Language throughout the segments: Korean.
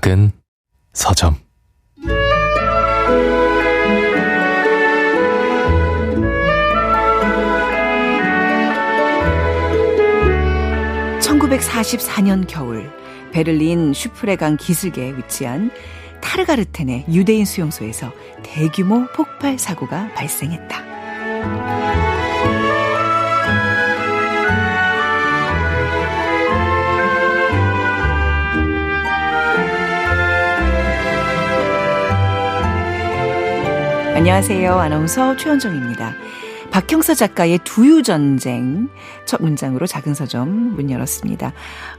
작은 서점. (1944년) 겨울 베를린 슈프레강 기슭에 위치한 타르가르텐의 유대인 수용소에서 대규모 폭발 사고가 발생했다. 안녕하세요. 아나운서 최현정입니다. 박형서 작가의 두유전쟁 첫 문장으로 작은 서점 문 열었습니다.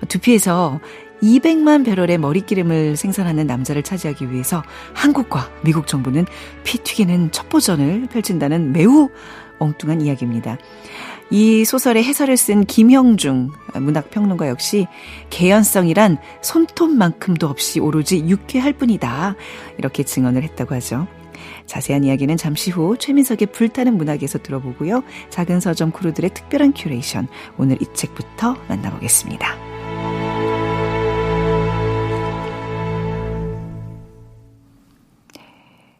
두피에서 200만 배럴의 머리기름을 생산하는 남자를 차지하기 위해서 한국과 미국 정부는 피 튀기는 첩보전을 펼친다는 매우 엉뚱한 이야기입니다. 이 소설의 해설을 쓴 김형중 문학평론가 역시 개연성이란 손톱만큼도 없이 오로지 유쾌할 뿐이다, 이렇게 증언을 했다고 하죠. 자세한 이야기는 잠시 후 최민석의 불타는 문학에서 들어보고요. 작은 서점 크루들의 특별한 큐레이션, 오늘 이 책부터 만나보겠습니다.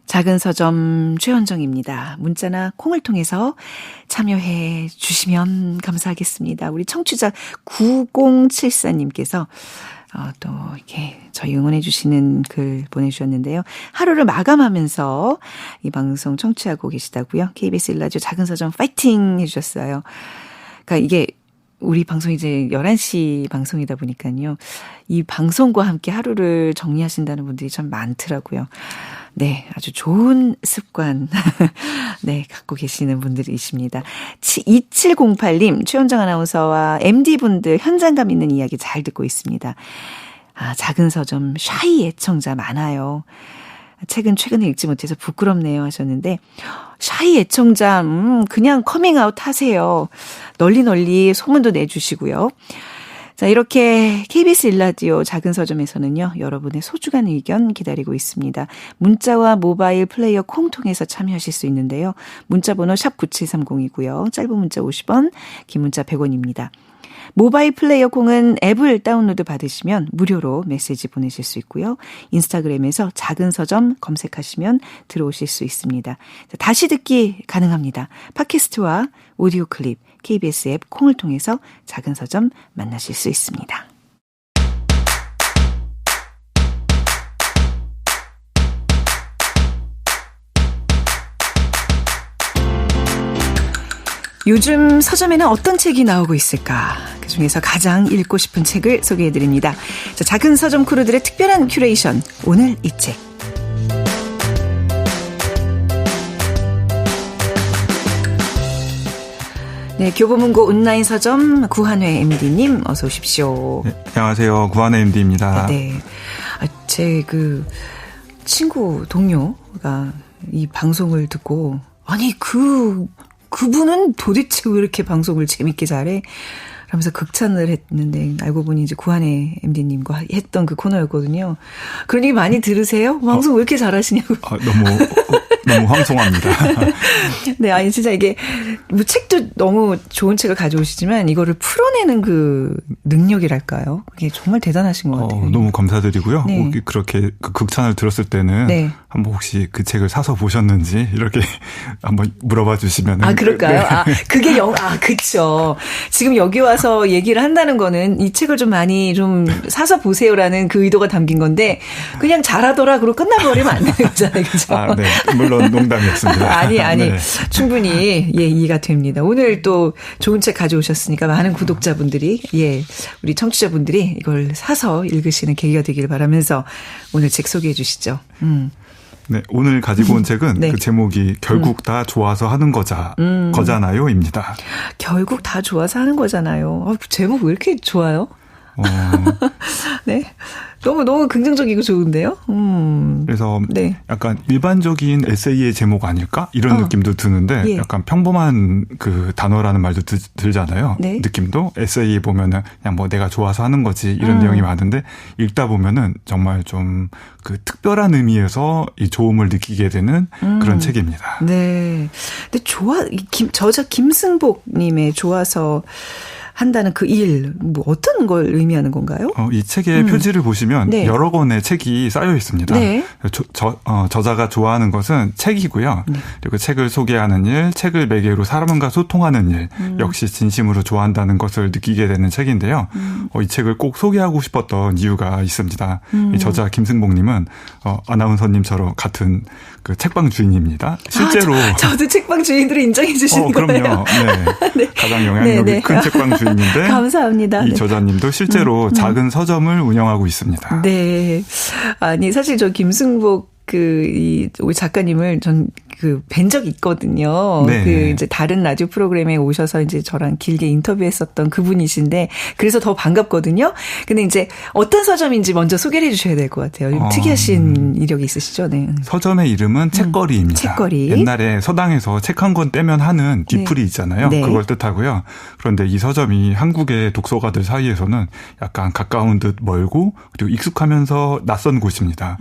작은 서점 최현정입니다. 문자나 콩을 통해서 참여해 주시면 감사하겠습니다. 우리 청취자 9074님께서 또 이렇게 저희 응원해 주시는 글 보내주셨는데요. 하루를 마감하면서 이 방송 청취하고 계시다고요. KBS 1라디오 작은 서점 파이팅 해주셨어요. 그러니까 이게 우리 방송이 이제 11시 방송이다 보니까요. 이 방송과 함께 하루를 정리하신다는 분들이 참 많더라고요. 네, 아주 좋은 습관 네, 갖고 계시는 분들이십니다. 2708님, 최현정 아나운서와 MD분들 현장감 있는 이야기 잘 듣고 있습니다. 작은 서점 샤이 애청자 많아요. 책은 최근에 읽지 못해서 부끄럽네요 하셨는데, 샤이 애청자 그냥 커밍아웃 하세요. 널리 소문도 내주시고요. 자, 이렇게 KBS 1라디오 작은 서점에서는요, 여러분의 소중한 의견 기다리고 있습니다. 문자와 모바일 플레이어 콩 통해서 참여하실 수 있는데요. 문자번호 샵 9730이고요. 짧은 문자 50원, 긴 문자 100원입니다. 모바일 플레이어 콩은 앱을 다운로드 받으시면 무료로 메시지 보내실 수 있고요. 인스타그램에서 작은 서점 검색하시면 들어오실 수 있습니다. 자, 다시 듣기 가능합니다. 팟캐스트와 오디오 클립, KBS 앱 콩을 통해서 작은 서점 만나실 수 있습니다. 요즘 서점에는 어떤 책이 나오고 있을까? 그중에서 가장 읽고 싶은 책을 소개해드립니다. 자, 작은 서점 크루들의 특별한 큐레이션, 오늘 이 책. 네, 교보문고 온라인 서점 구한회 MD님 어서 오십시오. 네, 안녕하세요. 구한회 MD입니다. 네, 제 친구 동료가 이 방송을 듣고, 아니 그분은 도대체 왜 이렇게 방송을 재밌게 잘해? 하면서 극찬을 했는데, 알고 보니 이제 구한회 MD님과 했던 그 코너였거든요. 그런 얘기 많이 들으세요? 방송 왜 이렇게 잘하시냐고. 너무 황송합니다. 네, 아니 진짜 이게 뭐 책도 너무 좋은 책을 가져오시지만 이거를 풀어내는 그 능력이랄까요? 그게 정말 대단하신 것 같아요. 너무 감사드리고요. 네. 그렇게 그 극찬을 들었을 때는 네. 한번 혹시 그 책을 사서 보셨는지 이렇게 한번 물어봐 주시면. 그럴까요? 네. 그게 그쵸. 지금 여기 와서 얘기를 한다는 거는 이 책을 좀 많이 좀 사서 보세요라는 그 의도가 담긴 건데, 그냥 잘하더라 그러고 끝나버리면 안 되는 거잖아요. 그죠? 네. 물론 농담이었습니다. 아니. 네. 충분히, 이해가 됩니다. 오늘 또 좋은 책 가져오셨으니까 많은 구독자분들이, 우리 청취자분들이 이걸 사서 읽으시는 계기가 되기를 바라면서 오늘 책 소개해 주시죠. 네, 오늘 가지고 온 책은 네. 그 제목이 결국 다 좋아서 하는 거잖아요입니다. 결국 다 좋아서 하는 거잖아요. 제목 왜 이렇게 좋아요? 네. 너무 긍정적이고 좋은데요? 그래서 네. 약간 일반적인 에세이의 제목 아닐까? 이런 느낌도 드는데 약간 평범한 그 단어라는 말도 들잖아요. 네. 느낌도 에세이 보면은 그냥 뭐 내가 좋아서 하는 거지 이런 내용이 많은데 읽다 보면은 정말 좀 그 특별한 의미에서 이 좋음을 느끼게 되는 그런 책입니다. 네. 근데 저자 김승복 님의 좋아서 한다는 그 일, 뭐 어떤 걸 의미하는 건가요? 이 책의 표지를 보시면 네. 여러 권의 책이 쌓여 있습니다. 네. 저자가 좋아하는 것은 책이고요. 네. 그리고 책을 소개하는 일, 책을 매개로 사람과 소통하는 일, 역시 진심으로 좋아한다는 것을 느끼게 되는 책인데요. 이 책을 꼭 소개하고 싶었던 이유가 있습니다. 이 저자 김승복님은 아나운서님처럼 같은 그 책방 주인입니다. 실제로 저도 책방 주인들을 인정해 주시는 거예요. 그럼요. 네. 네. 가장 영향력이 네. 큰 책방 주인인데 감사합니다. 이 네. 저자님도 실제로 작은 서점을 운영하고 있습니다. 네. 아니 사실 저 김승복 우리 작가님을 뵌 적이 있거든요. 네. 이제 다른 라디오 프로그램에 오셔서 이제 저랑 길게 인터뷰했었던 그분이신데, 그래서 더 반갑거든요. 근데 이제 어떤 서점인지 먼저 소개를 해 주셔야 될 것 같아요. 특이하신 이력이 있으시죠? 네. 서점의 이름은 책거리입니다. 책거리. 옛날에 서당에서 책 한 권 떼면 하는 뒤풀이 있잖아요. 네. 그걸 뜻하고요. 그런데 이 서점이 한국의 독서가들 사이에서는 약간 가까운 듯 멀고 그리고 익숙하면서 낯선 곳입니다.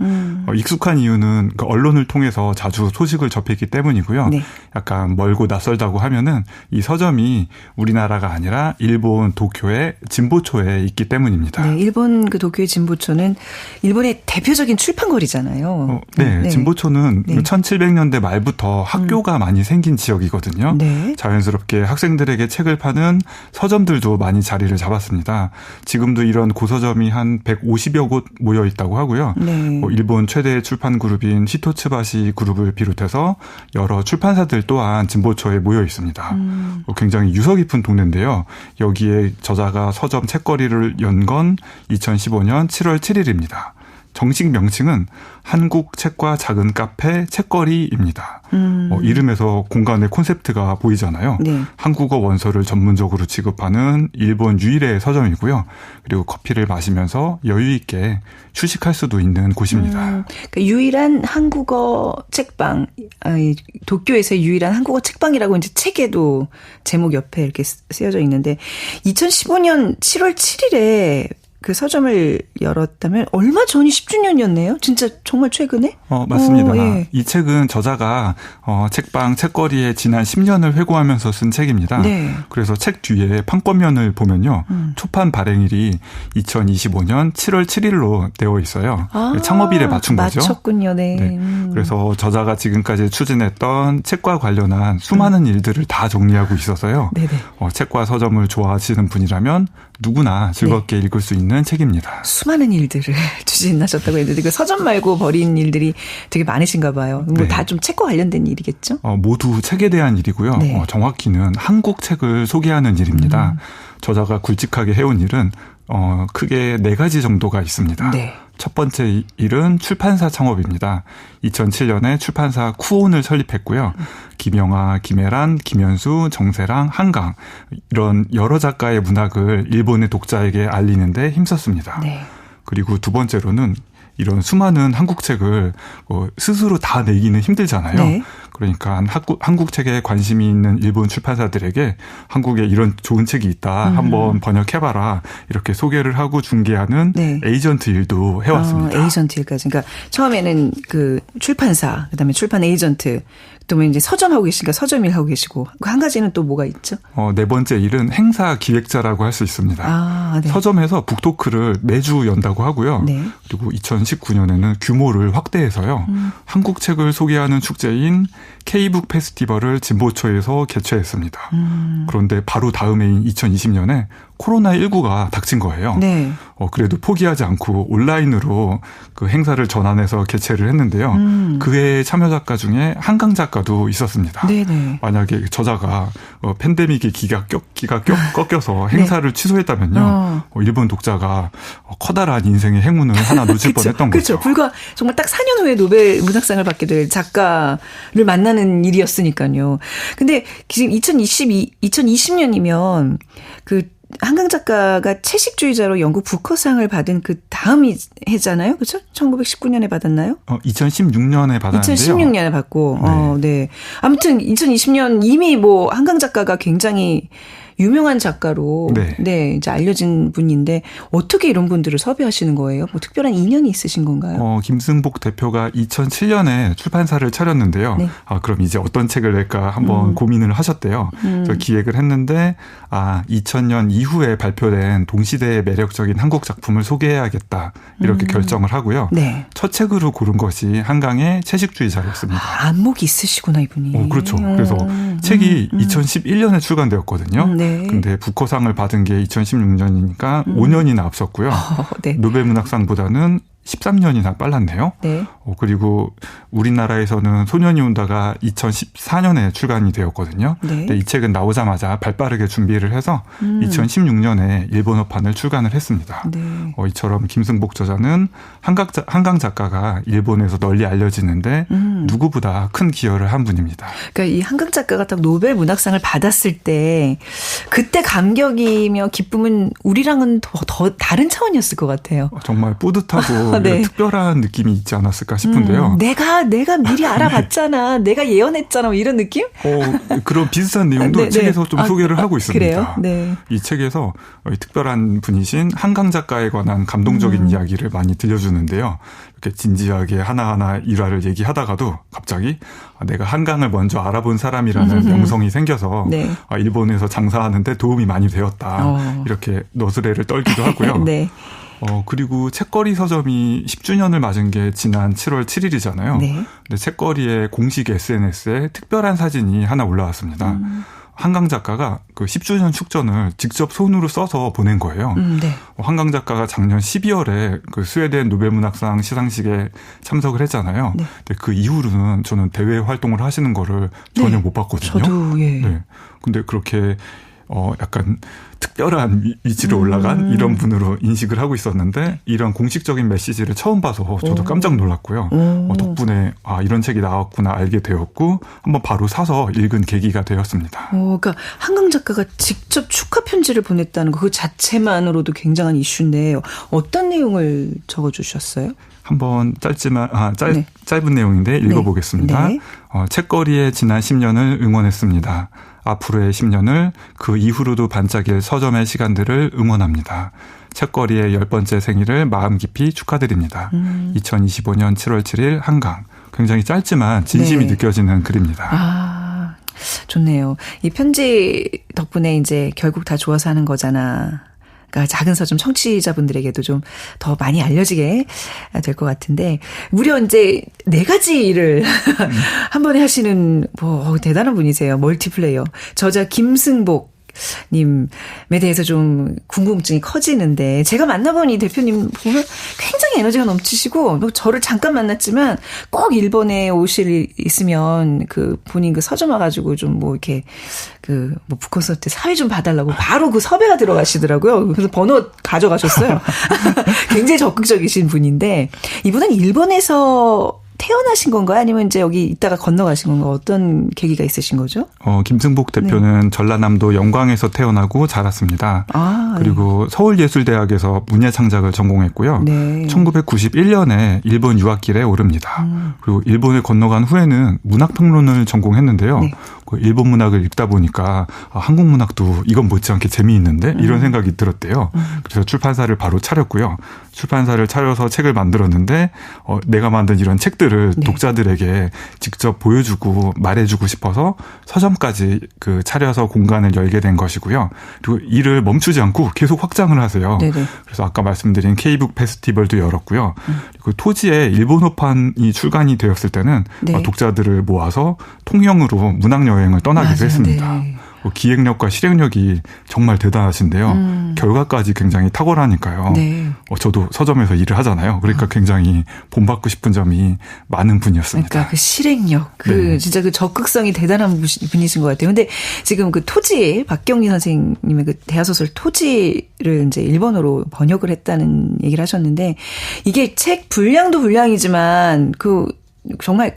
익숙한 이유는 그 언론을 통해서 자주 소식을 접했기 때문이고요. 네. 약간 멀고 낯설다고 하면은 이 서점이 우리나라가 아니라 일본 도쿄의 진보초에 있기 때문입니다. 네, 일본 그 도쿄의 진보초는 일본의 대표적인 출판거리잖아요. 네, 진보초는 네. 1700년대 말부터 학교가 많이 생긴 지역이거든요. 네. 자연스럽게 학생들에게 책을 파는 서점들도 많이 자리를 잡았습니다. 지금도 이런 고서점이 한 150여 곳 모여 있다고 하고요. 네. 일본 최대 출판 그룹인 히토츠바시 그룹을 비롯해서 여러 출판사들 또한 진보초에 모여 있습니다. 굉장히 유서 깊은 동네인데요. 여기에 저자가 서점 책거리를 연 건 2015년 7월 7일입니다. 정식 명칭은 한국 책과 작은 카페 책거리입니다. 이름에서 공간의 콘셉트가 보이잖아요. 네. 한국어 원서를 전문적으로 지급하는 일본 유일의 서점이고요. 그리고 커피를 마시면서 여유 있게 휴식할 수도 있는 곳입니다. 그러니까 유일한 한국어 책방, 도쿄에서의 유일한 한국어 책방이라고 이제 책에도 제목 옆에 이렇게 쓰여져 있는데 2015년 7월 7일에 그 서점을 열었다면 얼마 전이 10주년이었네요. 진짜 정말 최근에? 맞습니다. 예. 이 책은 저자가 책방 책거리의 지난 10년을 회고하면서 쓴 책입니다. 네. 그래서 책 뒤에 판권면을 보면요. 초판 발행일이 2025년 7월 7일로 되어 있어요. 창업일에 맞춘 거죠. 맞췄군요. 네. 네. 그래서 저자가 지금까지 추진했던 책과 관련한 수많은 일들을 다 정리하고 있어서요. 네네. 책과 서점을 좋아하시는 분이라면 누구나 즐겁게 읽을 수 있는 책입니다. 수많은 일들을 추진하셨다고 했는데 그 서점 말고 벌인 일들이 되게 많으신가 봐요. 뭐 다 좀 책과 관련된 일이겠죠? 모두 책에 대한 일이고요. 네. 정확히는 한국 책을 소개하는 일입니다. 저자가 굵직하게 해온 일은 크게 4가지 정도가 있습니다. 네. 첫 번째 일은 출판사 창업입니다. 2007년에 출판사 쿠온을 설립했고요. 김영하, 김혜란, 김현수, 정세랑, 한강 이런 여러 작가의 문학을 일본의 독자에게 알리는데 힘썼습니다. 네. 그리고 두 번째로는 이런 수많은 한국 책을 스스로 다 내기는 힘들잖아요. 네. 그러니까 한국 책에 관심이 있는 일본 출판사들에게 한국에 이런 좋은 책이 있다. 한번 번역해봐라. 이렇게 소개를 하고 중개하는 네. 에이전트 일도 해왔습니다. 에이전트 일까지. 그러니까 처음에는 그 출판사, 그다음에 출판 에이전트, 또 이제 서점하고 계시니까 서점 일 하고 계시고 한 가지는 또 뭐가 있죠? 네 번째 일은 행사 기획자라고 할 수 있습니다. 네. 서점에서 북토크를 매주 연다고 하고요. 네. 그리고 2019년에는 규모를 확대해서요. 한국 책을 소개하는 축제인 K북 페스티벌을 진보초에서 개최했습니다. 그런데 바로 다음 해인 2020년에 코로나19가 닥친 거예요. 네. 그래도 포기하지 않고 온라인으로 그 행사를 전환해서 개최를 했는데요. 그 해에 참여 작가 중에 한강 작가도 있었습니다. 네네. 만약에 저자가 팬데믹의 기가 꺾여서 행사를 네. 취소했다면요. 일본 독자가 커다란 인생의 행운을 하나 놓칠 뻔했던 거죠. 그렇죠. 불과 정말 딱 4년 후에 노벨 문학상을 받게 될 작가를 만나는 일이었으니까요. 근데 지금 2020년이면 그 한강 작가가 채식주의자로 영국 부커상을 받은 그 다음 해잖아요. 그렇죠? 1919년에 받았나요? 2016년에 받았는데요. 2016년에 받고. 네. 네. 아무튼 2020년 이미 뭐 한강 작가가 굉장히 유명한 작가로 네, 이제 알려진 분인데 어떻게 이런 분들을 섭외하시는 거예요? 뭐 특별한 인연이 있으신 건가요? 김승복 대표가 2007년에 출판사를 차렸는데요. 네. 그럼 이제 어떤 책을 낼까 한번 고민을 하셨대요. 그래서 기획을 했는데 2000년 이후에 발표된 동시대의 매력적인 한국 작품을 소개해야겠다 이렇게 결정을 하고요. 네. 첫 책으로 고른 것이 한강의 채식주의자였습니다. 안목이 있으시구나 이분이. 그렇죠. 그래서 책이 2011년에 출간되었거든요. 네. 근데 부커상을 받은 게 2016년이니까 5년이나 앞섰고요. 네. 노벨문학상보다는 13년이나 빨랐네요. 네. 그리고 우리나라에서는 소년이 온다가 2014년에 출간이 되었거든요. 네. 근데 이 책은 나오자마자 발빠르게 준비를 해서 2016년에 일본어판을 출간을 했습니다. 네. 이처럼 김승복 저자는 한강 작가가 일본에서 널리 알려지는데 누구보다 큰 기여를 한 분입니다. 그러니까 이 한강 작가가 딱 노벨 문학상을 받았을 때 그때 감격이며 기쁨은 우리랑은 더 다른 차원이었을 것 같아요. 정말 뿌듯하고 네. 특별한 느낌이 있지 않았을까 싶은데요. 내가 미리 알아봤잖아. 내가 예언했잖아. 뭐 이런 느낌? 그런 비슷한 내용도 책에서 좀 소개를 하고 있습니다. 그래요? 네. 이 책에서 특별한 분이신 한강 작가에 관한 감동적인 이야기를 많이 들려주는데요. 이렇게 진지하게 하나하나 일화를 얘기하다가도 갑자기 내가 한강을 먼저 알아본 사람이라는 명성이 생겨서 네. 일본에서 장사하는데 도움이 많이 되었다. 이렇게 너스레를 떨기도 하고요. 네. 그리고 책거리 서점이 10주년을 맞은 게 지난 7월 7일이잖아요. 네. 근데 책거리의 공식 SNS에 특별한 사진이 하나 올라왔습니다. 한강 작가가 그 10주년 축전을 직접 손으로 써서 보낸 거예요. 네. 한강 작가가 작년 12월에 그 스웨덴 노벨문학상 시상식에 참석을 했잖아요. 네. 근데 그 이후로는 저는 대외 활동을 하시는 거를 전혀 못 봤거든요. 저도 예. 네. 근데 그렇게 약간 특별한 위치로 올라간 이런 분으로 인식을 하고 있었는데 이런 공식적인 메시지를 처음 봐서 저도 깜짝 놀랐고요. 덕분에 이런 책이 나왔구나 알게 되었고 한번 바로 사서 읽은 계기가 되었습니다. 그러니까 한강 작가가 직접 축하 편지를 보냈다는 거 그 자체만으로도 굉장한 이슈인데 어떤 내용을 적어주셨어요? 한번 짧은 내용인데 읽어보겠습니다. 네. 책거리의 지난 10년을 응원했습니다. 앞으로의 10년을 그 이후로도 반짝일 서점의 시간들을 응원합니다. 책거리의 10번째 생일을 마음 깊이 축하드립니다. 2025년 7월 7일 한강. 굉장히 짧지만 진심이 네. 느껴지는 글입니다. 좋네요. 이 편지 덕분에 이제 결국 다 좋아서 하는 거잖아. 그러니까 작은 서점 청취자분들에게도 좀 더 많이 알려지게 될 것 같은데 무려 이제 4가지 일을 한 번에 하시는 대단한 분이세요. 멀티플레이어. 저자 김승복 님에 대해서 좀 궁금증이 커지는데 제가 만나본 이 대표님 보면 굉장히 에너지가 넘치시고 저를 잠깐 만났지만 꼭 일본에 오실 일 있으면 그 본인 그 서점 와가지고 좀 이렇게 부커서 때 사회 좀 봐달라고 바로 그 섭외가 들어가시더라고요. 그래서 번호 가져가셨어요. 굉장히 적극적이신 분인데 이분은 일본에서 태어나신 건가요? 아니면 이제 여기 있다가 건너가신 건가요? 어떤 계기가 있으신 거죠? 김승복 대표는 네. 전라남도 영광에서 태어나고 자랐습니다. 그리고 네. 서울예술대학에서 문예창작을 전공했고요. 네. 1991년에 일본 유학길에 오릅니다. 그리고 일본에 건너간 후에는 문학평론을 전공했는데요. 네. 그 일본 문학을 읽다 보니까 한국 문학도 이건 못지않게 재미있는데 이런 생각이 들었대요. 그래서 출판사를 바로 차렸고요. 출판사를 차려서 책을 만들었는데 내가 만든 이런 책들을 네. 독자들에게 직접 보여주고 말해주고 싶어서 서점까지 차려서 공간을 열게 된 것이고요. 그리고 이를 멈추지 않고 계속 확장을 하세요. 네네. 그래서 아까 말씀드린 K북 페스티벌도 열었고요. 그리고 토지에 일본어판이 출간이 되었을 때는 네. 독자들을 모아서 통영으로 문학여행을 떠나기도 맞아요. 했습니다. 네. 기획력과 실행력이 정말 대단하신데요. 결과까지 굉장히 탁월하니까요. 네. 저도 서점에서 일을 하잖아요. 그러니까 굉장히 본받고 싶은 점이 많은 분이었습니다. 그러니까 그 실행력, 네. 진짜 그 적극성이 대단한 분이신 것 같아요. 근데 지금 그 토지, 박경리 선생님의 그 대하소설 토지를 이제 일본어로 번역을 했다는 얘기를 하셨는데 이게 책 분량도 분량이지만 정말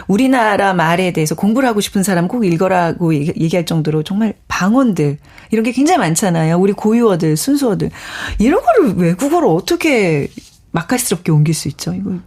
우리나라 말에 대해서 공부를 하고 싶은 사람 꼭 읽어라고 얘기할 정도로 정말 방언들 이런 게 굉장히 많잖아요. 우리 고유어들, 순수어들 이런 거를 외국어로 어떻게 맛깔스럽게 옮길 수 있죠? 이거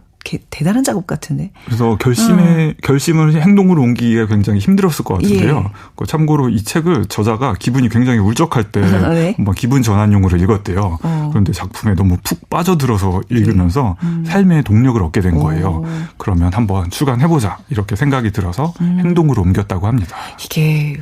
대단한 작업 같은데. 그래서 결심을 행동으로 옮기기가 굉장히 힘들었을 것 같은데요. 예. 참고로 이 책을 저자가 기분이 굉장히 울적할 때 네. 기분 전환용으로 읽었대요. 그런데 작품에 너무 푹 빠져들어서 읽으면서 삶의 동력을 얻게 된 거예요. 그러면 한번 출간해보자 이렇게 생각이 들어서 행동으로 옮겼다고 합니다. 이게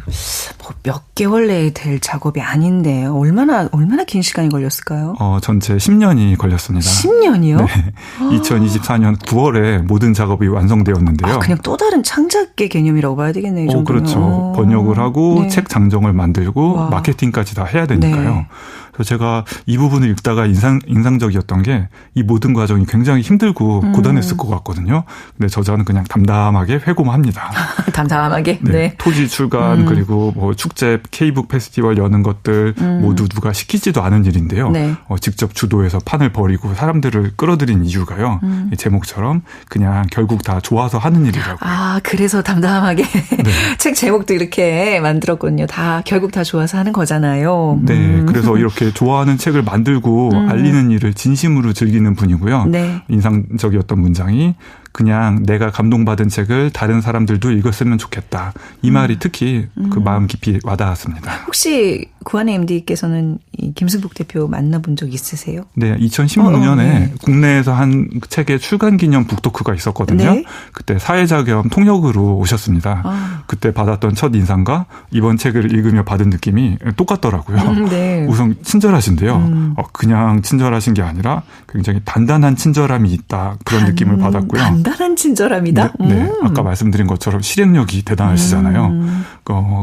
몇 개월 내에 될 작업이 아닌데 얼마나 긴 시간이 걸렸을까요? 전체 10년이 걸렸습니다. 10년이요? 네. 2024년 9월에 모든 작업이 완성되었는데요. 그냥 또 다른 창작의 개념이라고 봐야 되겠네요. 이 정도면. 그렇죠. 번역을 하고 책 장정을 만들고 마케팅까지 다 해야 되니까요. 네. 그래서 제가 이 부분을 읽다가 인상적이었던 게 이 모든 과정이 굉장히 힘들고 고단했을 것 같거든요. 근데 저자는 그냥 담담하게 회고합니다. 담담하게? 네. 네. 토지 출간 그리고 축제 K북 페스티벌 여는 것들 모두 누가 시키지도 않은 일인데요. 네. 직접 주도해서 판을 벌이고 사람들을 끌어들인 이유가요. 이 제목처럼 그냥 결국 다 좋아서 하는 일이라고. 그래서 담담하게 네. 책 제목도 이렇게 만들었군요. 결국 다 좋아서 하는 거잖아요. 네. 그래서 이렇게 좋아하는 책을 만들고 알리는 일을 진심으로 즐기는 분이고요. 네. 인상적이었던 문장이 그냥 내가 감동받은 책을 다른 사람들도 읽었으면 좋겠다. 이 말이 특히 그 마음 깊이 와닿았습니다. 혹시 구한의 MD께서는 이 김승복 대표 만나본 적 있으세요? 네. 2016년에 네. 국내에서 한 책의 출간 기념 북토크가 있었거든요. 네. 그때 사회자 겸 통역으로 오셨습니다. 그때 받았던 첫 인상과 이번 책을 읽으며 받은 느낌이 똑같더라고요. 네. 우선 친절하신데요. 그냥 친절하신 게 아니라 굉장히 단단한 친절함이 있다. 그런 느낌을 받았고요. 단단한 친절함이다? 네. 아까 말씀드린 것처럼 실행력이 대단하시잖아요.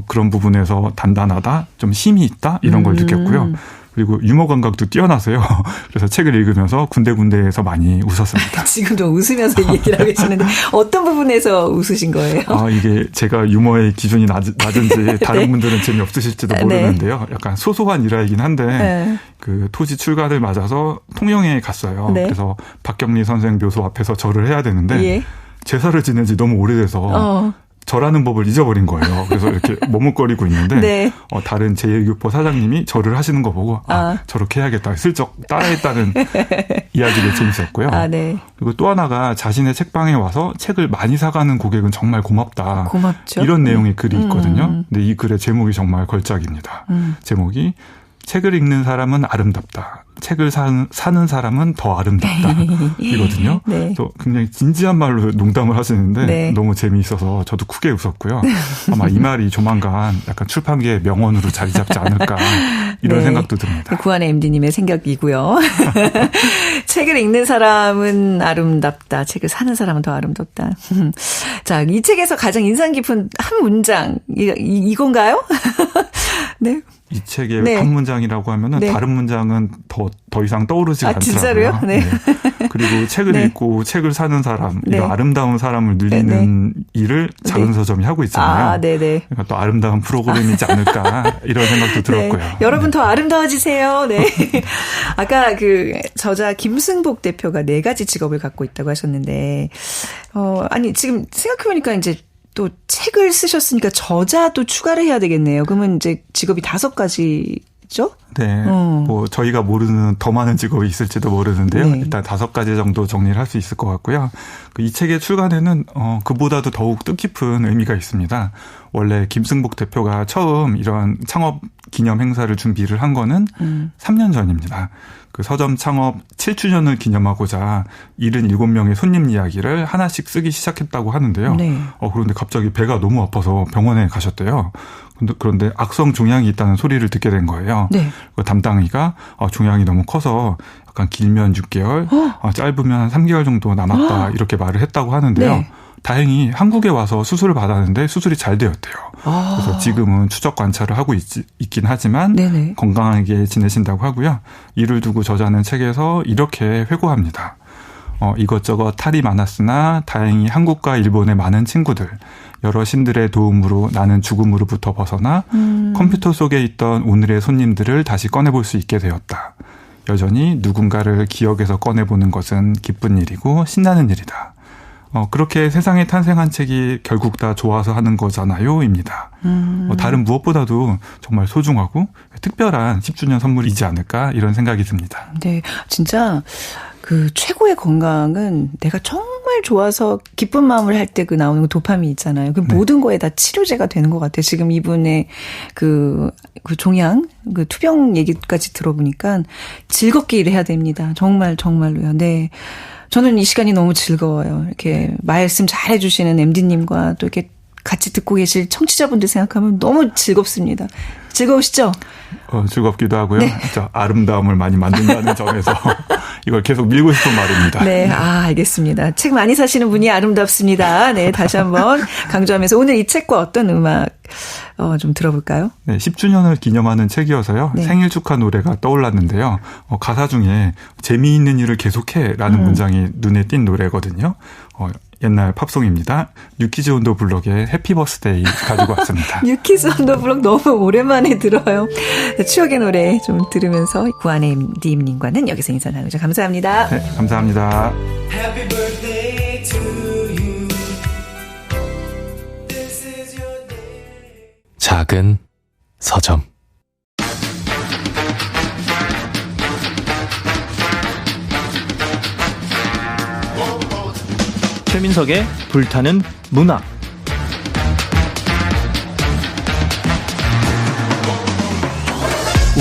그런 부분에서 단단하다, 좀 힘이 있다 이런 걸 느꼈고요. 그리고 유머 감각도 뛰어나세요. 그래서 책을 읽으면서 군데군데에서 많이 웃었습니다. 지금도 웃으면서 얘기를 하고 계시는데 어떤 부분에서 웃으신 거예요? 이게 제가 유머의 기준이 낮은지 다른 네. 분들은 재미없으실지도 모르는데요. 네. 약간 소소한 일화이긴 한데 네. 그 토지 출간을 맞아서 통영에 갔어요. 네. 그래서 박경리 선생 묘소 앞에서 절을 해야 되는데 예. 제사를 지낸 지 너무 오래돼서 절하는 법을 잊어버린 거예요. 그래서 이렇게 머뭇거리고 있는데 네. 다른 제1교포 사장님이 절을 하시는 거 보고 저렇게 해야겠다. 슬쩍 따라했다는 이야기가 재밌었고요. 네. 그리고 또 하나가 자신의 책방에 와서 책을 많이 사가는 고객은 정말 고맙다. 고맙죠. 이런 내용의 글이 있거든요. 근데 이 글의 제목이 정말 걸작입니다. 제목이 책을 읽는 사람은 아름답다. 책을 사는 사람은 더 아름답다. 이거든요. 네. 또 굉장히 진지한 말로 농담을 하시는데 네. 너무 재미있어서 저도 크게 웃었고요. 아마 이 말이 조만간 약간 출판계의 명언으로 자리 잡지 않을까 이런 네. 생각도 듭니다. 구한의 MD님의 생각이고요. 책을 읽는 사람은 아름답다. 책을 사는 사람은 더 아름답다. 자, 이 책에서 가장 인상 깊은 한 문장 이건가요? 네. 이 책의 네. 한 문장이라고 하면은 네. 다른 문장은 더 이상 떠오르지가 않더라고요. 진짜로요? 네. 네. 그리고 책을 네. 읽고 책을 사는 사람, 네. 이런 아름다운 사람을 늘리는 네. 일을 작은 서점이 하고 있잖아요. 네네. 그러니까 또 아름다운 프로그램이지 않을까 이런 생각도 들었고요. 네. 여러분 더 아름다워지세요. 네. 아까 그 저자 김승복 대표가 4가지 직업을 갖고 있다고 하셨는데, 아니 지금 생각해보니까 이제 또 책을 쓰셨으니까 저자도 추가를 해야 되겠네요. 그러면 이제 직업이 5가지죠? 네. 뭐 저희가 모르는 더 많은 직업이 있을지도 모르는데요. 네. 일단 5가지 정도 정리를 할 수 있을 것 같고요. 이 책의 출간에는 그보다도 더욱 뜻깊은 의미가 있습니다. 원래 김승복 대표가 처음 이런 창업 기념 행사를 준비를 한 거는 3년 전입니다. 그 서점 창업 7주년을 기념하고자 77명의 손님 이야기를 하나씩 쓰기 시작했다고 하는데요. 네. 그런데 갑자기 배가 너무 아파서 병원에 가셨대요. 그런데 악성 종양이 있다는 소리를 듣게 된 거예요. 네. 담당이가 종양이 너무 커서 약간 길면 6개월, 짧으면 한 3개월 정도 남았다 이렇게 말을 했다고 하는데요. 네. 다행히 한국에 와서 수술을 받았는데 수술이 잘 되었대요. 그래서 지금은 추적 관찰을 하고 있긴 하지만 네네. 건강하게 지내신다고 하고요. 이를 두고 저자는 책에서 이렇게 회고합니다. 이것저것 탈이 많았으나 다행히 한국과 일본의 많은 친구들, 여러 신들의 도움으로 나는 죽음으로부터 벗어나 컴퓨터 속에 있던 오늘의 손님들을 다시 꺼내볼 수 있게 되었다. 여전히 누군가를 기억에서 꺼내보는 것은 기쁜 일이고 신나는 일이다. 그렇게 세상에 탄생한 책이 결국 다 좋아서 하는 거잖아요, 입니다. 다른 무엇보다도 정말 소중하고 특별한 10주년 선물이지 않을까 이런 생각이 듭니다. 네, 진짜 그 최고의 건강은 내가 정말 정말 좋아서 기쁜 마음을 할 때 그 나오는 도파민 있잖아요. 그 모든 거에 다 치료제가 되는 것 같아요. 지금 이분의 그 종양, 그 투병 얘기까지 들어보니까 즐겁게 일해야 됩니다. 정말로요. 네. 저는 이 시간이 너무 즐거워요. 이렇게 말씀 잘 해주시는 MD님과 또 이렇게 같이 듣고 계실 청취자분들 생각하면 너무 즐겁습니다. 즐거우시죠? 즐겁기도 하고요. 네. 진짜 아름다움을 많이 만든다는 점에서 이걸 계속 밀고 싶은 말입니다. 네, 알겠습니다. 책 많이 사시는 분이 아름답습니다. 네, 다시 한번 강조하면서 오늘 이 책과 어떤 음악 좀 들어볼까요? 네, 10주년을 기념하는 책이어서요. 네. 생일 축하 노래가 떠올랐는데요. 가사 중에 재미있는 일을 계속해라는 문장이 눈에 띈 노래거든요. 옛날 팝송입니다. 뉴키즈 온 더 블럭의 해피 버스데이 가지고 왔습니다. 뉴키즈 온 더 블럭 너무 오랜만에 들어요. 추억의 노래 좀 들으면서 구한의 MD님과는 여기서 인사 나누죠. 감사합니다. 네, 감사합니다. Happy birthday to you. This is your day. 작은 서점. 최민석의 불타는 문학.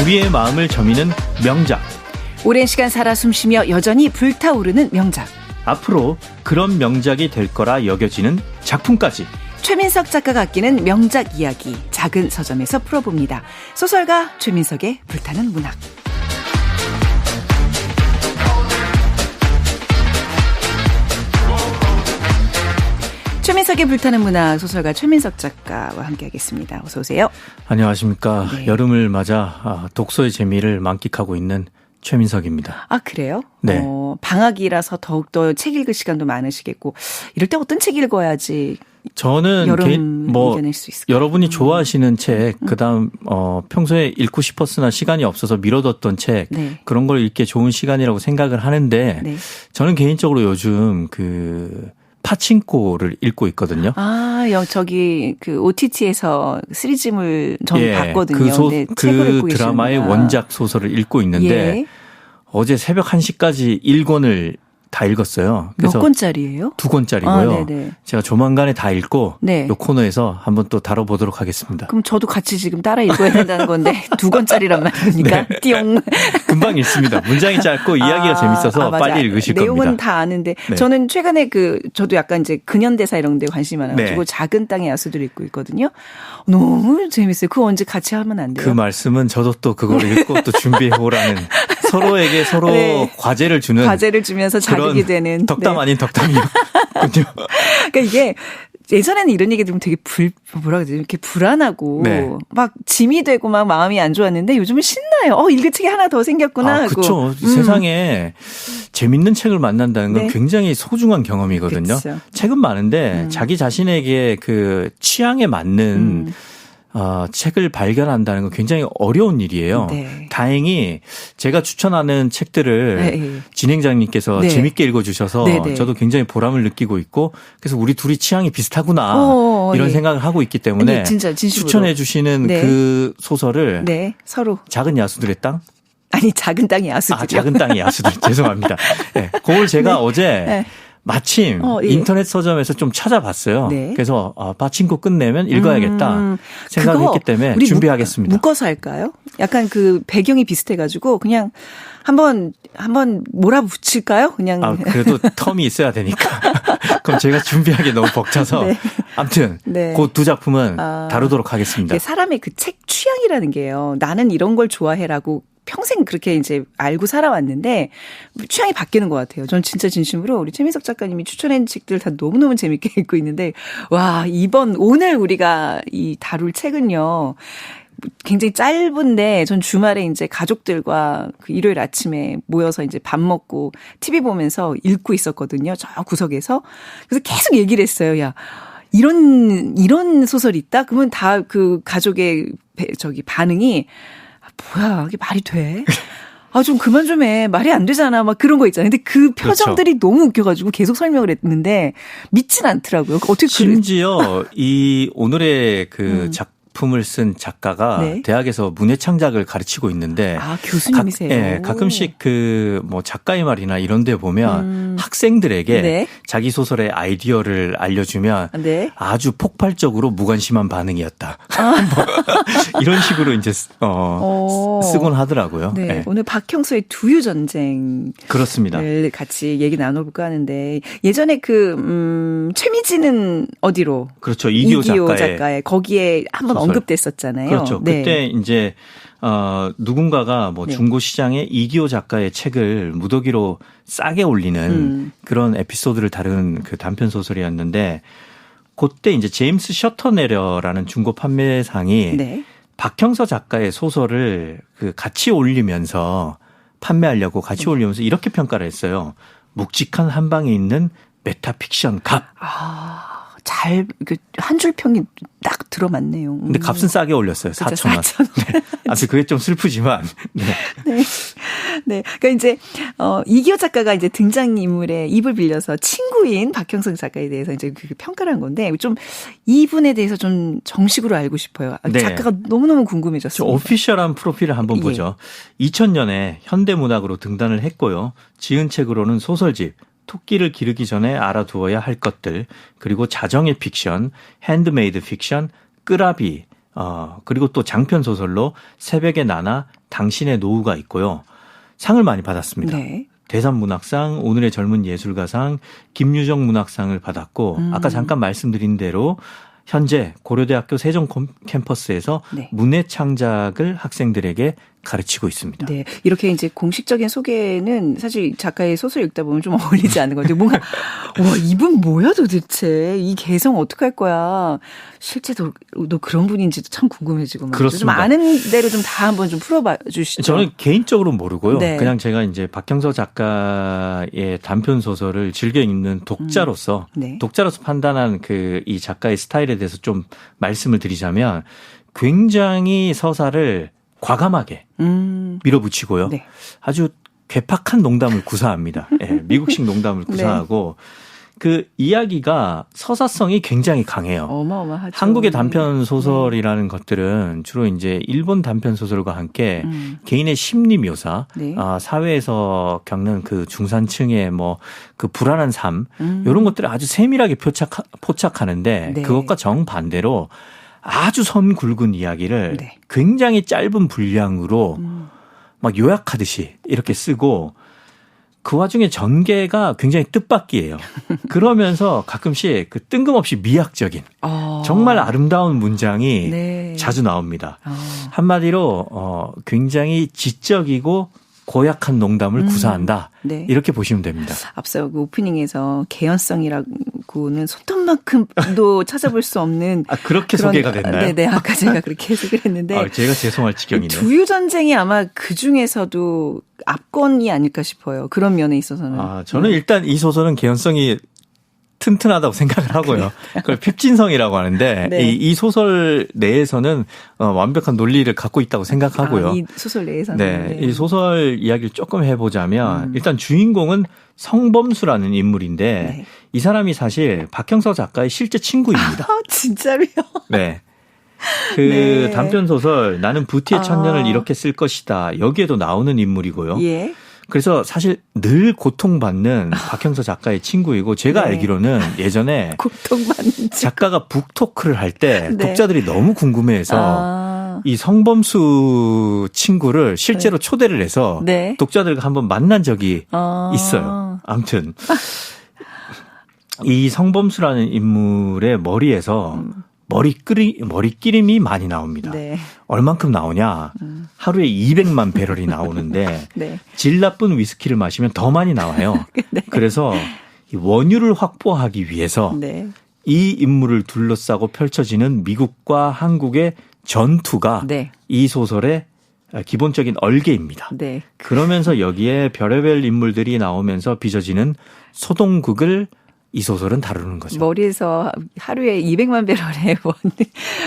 우리의 마음을 저미는 명작. 오랜 시간 살아 숨쉬며 여전히 불타오르는 명작. 앞으로 그런 명작이 될 거라 여겨지는 작품까지. 최민석 작가가 아끼는 명작 이야기 작은 서점에서 풀어봅니다. 소설가 최민석의 불타는 문학. 최민석의 불타는 문학 소설가 최민석 작가와 함께하겠습니다. 어서 오세요. 안녕하십니까. 네. 여름을 맞아 독서의 재미를 만끽하고 있는 최민석입니다. 아, 그래요? 네. 방학이라서 더욱더 책 읽을 시간도 많으시겠고 이럴 때 어떤 책 읽어야지 저는 이겨낼 수 있을까요? 여러분이 좋아하시는 책, 그다음 평소에 읽고 싶었으나 시간이 없어서 미뤄뒀던 책, 네. 그런 걸 읽기에 좋은 시간이라고 생각을 하는데 네. 저는 개인적으로 요즘 파친코를 읽고 있거든요. 저기 OTT에서 시리즈물 전 봤거든요. 그 드라마의 원작 소설을 읽고 있는데 예. 어제 새벽 1시까지 1권을 다 읽었어요. 그래서 몇 권짜리예요? 2권짜리고요. 네네. 제가 조만간에 다 읽고 네. 이 코너에서 한번 또 다뤄보도록 하겠습니다. 그럼 저도 같이 지금 따라 읽어야 된다는 건데 2권짜리란 말입니까? 네. 띠용. 금방 읽습니다. 문장이 짧고 이야기가 재밌어서 빨리 읽으실 내용은 겁니다. 내용은 다 아는데 네. 저는 최근에 저도 약간 이제 근현대사 이런 데 관심이 많아가지고 네. 작은 땅의 야수들 읽고 있거든요. 너무 재밌어요. 그거 언제 같이 하면 안 돼요? 그 말씀은 저도 또 그걸 읽고 또 준비해보라는 서로에게 서로 네. 과제를 주면서 자극이 되는 덕담 네. 아닌 덕담이군요. 그러니까 이게 예전에는 이런 얘기 들으면 되게 뭐라 그러지? 이렇게 불안하고 네. 막 짐이 되고 막 마음이 안 좋았는데 요즘은 신나요. 읽을 책이 하나 더 생겼구나 하고. 그렇죠. 세상에 재밌는 책을 만난다는 건 네. 굉장히 소중한 경험이거든요. 그쵸. 책은 많은데 자기 자신에게 그 취향에 맞는 책을 발견한다는 건 굉장히 어려운 일이에요. 네. 다행히 제가 추천하는 책들을 네. 진행자님께서 네. 재밌게 읽어주셔서 네. 저도 굉장히 보람을 느끼고 있고 그래서 우리 둘이 취향이 비슷하구나 이런 예. 생각을 하고 있기 때문에 네, 진짜 진심으로. 추천해 주시는 네. 그 소설을 네, 서로. 작은 야수들의 땅? 아니, 작은 땅의 야수들. 작은 땅의 야수들. 죄송합니다. 네, 그걸 제가 어제 네. 마침 예. 인터넷 서점에서 좀 찾아봤어요. 네. 그래서 파친코 끝내면 읽어야겠다 생각을 했기 때문에 우리 준비하겠습니다. 묶어서 할까요? 약간 그 배경이 비슷해가지고 그냥 한번 몰아붙일까요? 그냥. 그래도 텀이 있어야 되니까. 그럼 제가 준비하기 너무 벅차서. 네. 아무튼 네. 그 두 작품은 다루도록 하겠습니다. 사람의 그 책 취향이라는 게요. 나는 이런 걸 좋아해라고 평생 그렇게 이제 알고 살아왔는데 취향이 바뀌는 것 같아요. 전 진짜 진심으로 우리 최민석 작가님이 추천한 책들 다 너무너무 재밌게 읽고 있는데 와, 오늘 우리가 이 다룰 책은요. 굉장히 짧은데 전 주말에 이제 가족들과 그 일요일 아침에 모여서 이제 밥 먹고 TV 보면서 읽고 있었거든요. 저 구석에서. 그래서 계속 얘기를 했어요. 야, 이런 소설이 있다? 그러면 다 그 가족의 반응이 뭐야, 이게 말이 돼? 좀 그만 좀 해. 말이 안 되잖아. 막 그런 거 있잖아요. 근데 그 표정들이 그렇죠. 너무 웃겨가지고 계속 설명을 했는데 믿진 않더라고요. 어떻게 심지어 이 오늘의 그 작품을 쓴 작가가 네. 대학에서 문예창작을 가르치고 있는데 교수님이세요. 가끔씩 그 뭐 작가의 말이나 이런 데 보면 학생들에게 네. 자기 소설의 아이디어를 알려주면 네. 아주 폭발적으로 무관심한 반응이었다. 뭐 이런 식으로 이제 쓰곤 하더라고요. 네. 네. 오늘 박형서의 두유 전쟁 그렇습니다. 같이 얘기 나눠볼까 하는데 예전에 최미진은 어디로? 그렇죠. 이기호 작가의 거기에 한번 소설. 언급됐었잖아요. 그렇죠. 네. 그때 이제 누군가가 뭐 네. 중고 시장에 이기호 작가의 책을 무더기로 싸게 올리는 그런 에피소드를 다룬 그 단편 소설이었는데 그때 이제 제임스 셔터내려라는 중고 판매상이 네. 박형서 작가의 소설을 그 같이 올리면서 판매하려고 같이 올리면서 이렇게 평가를 했어요. 묵직한 한방에 있는 메타픽션 값. 한 줄 평이 딱 들어맞네요. 근데 값은 싸게 올렸어요. 4,000원. 4,000원. 네. 아주 그게 좀 슬프지만. 네. 네. 네. 그러니까 이제, 이기호 작가가 이제 등장인물의 입을 빌려서 친구인 박형석 작가에 대해서 이제 그 평가를 한 건데, 좀 이분에 대해서 좀 정식으로 알고 싶어요. 네. 작가가 너무너무 궁금해졌어요. 오피셜한 프로필을 한번 보죠. 2000년에 현대문학으로 등단을 했고요. 지은 책으로는 소설집, 토끼를 기르기 전에 알아두어야 할 것들, 그리고 자정의 픽션, 핸드메이드 픽션, 끄라비, 그리고 또 장편 소설로 새벽의 나나, 당신의 노후가 있고요. 상을 많이 받았습니다. 네. 대산문학상, 오늘의 젊은 예술가상, 김유정 문학상을 받았고 아까 잠깐 말씀드린 대로 현재 고려대학교 세종 캠퍼스에서 네. 문예 창작을 학생들에게 가르치고 있습니다. 네. 이렇게 이제 공식적인 소개는 사실 작가의 소설 읽다 보면 좀 어울리지 않는 거죠. 뭔가, 와, 이분 뭐야 도대체. 이 개성 어떡할 거야. 실제도 너 그런 분인지도 참 궁금해지고 말이죠. 그렇습니다. 좀 아는 대로 좀 다 한번 좀 풀어봐 주시죠. 저는 개인적으로 모르고요. 네. 그냥 제가 이제 박형서 작가의 단편 소설을 즐겨 읽는 독자로서 네. 독자로서 판단한 그 이 작가의 스타일에 대해서 좀 말씀을 드리자면 굉장히 서사를 과감하게 밀어붙이고요. 네. 아주 괴팍한 농담을 구사합니다. 네, 미국식 농담을 구사하고 그 이야기가 서사성이 굉장히 강해요. 어마어마하죠. 한국의 단편 소설이라는 것들은 주로 이제 일본 단편 소설과 함께 개인의 심리 묘사, 네. 사회에서 겪는 그 중산층의 뭐 그 불안한 삶 이런 것들을 아주 세밀하게 포착하는데 네. 그것과 정반대로 아주 선 굵은 이야기를 네. 굉장히 짧은 분량으로 막 요약하듯이 이렇게 쓰고 그 와중에 전개가 굉장히 뜻밖이에요. 그러면서 가끔씩 그 뜬금없이 미학적인 정말 아름다운 문장이 네. 자주 나옵니다. 한마디로 굉장히 지적이고 고약한 농담을 구사한다. 네. 이렇게 보시면 됩니다. 앞서 그 오프닝에서 개연성이라고는 손톱만큼도 찾아볼 수 없는 그렇게 소개가 됐나요? 네네. 아까 제가 그렇게 해석을 했는데 제가 죄송할 지경이네요. 두유 전쟁이 아마 그 중에서도 압권이 아닐까 싶어요. 그런 면에 있어서는. 저는 일단 이 소설은 개연성이 튼튼하다고 생각을 하고요. 그걸 핍진성이라고 하는데 네. 이 소설 내에서는 완벽한 논리를 갖고 있다고 생각하고요. 이 소설 내에서는. 네, 이 소설 이야기를 조금 해보자면 일단 주인공은 성범수라는 인물인데 네. 이 사람이 사실 박형서 작가의 실제 친구입니다. 진짜로요? 네. 그 네. 단편 소설 나는 부티의 천년을 이렇게 쓸 것이다. 여기에도 나오는 인물이고요. 예. 그래서 사실 늘 고통받는 박형서 작가의 친구이고 제가 네. 알기로는 예전에 고통받는 작가가 북토크를 할 때 네. 독자들이 너무 궁금해해서 이 성범수 친구를 실제로 초대를 해서 네. 독자들과 한번 만난 적이 있어요. 아무튼 이 성범수라는 인물의 머리에서 머리끼림이 많이 나옵니다. 네. 얼만큼 나오냐? 하루에 200만 배럴이 나오는데 네. 질 나쁜 위스키를 마시면 더 많이 나와요. 네. 그래서 이 원유를 확보하기 위해서 네. 이 인물을 둘러싸고 펼쳐지는 미국과 한국의 전투가 네. 이 소설의 기본적인 얼개입니다. 네. 그러면서 여기에 별의별 인물들이 나오면서 빚어지는 소동극을 이 소설은 다루는 거죠. 머리에서 하루에 200만 배럴의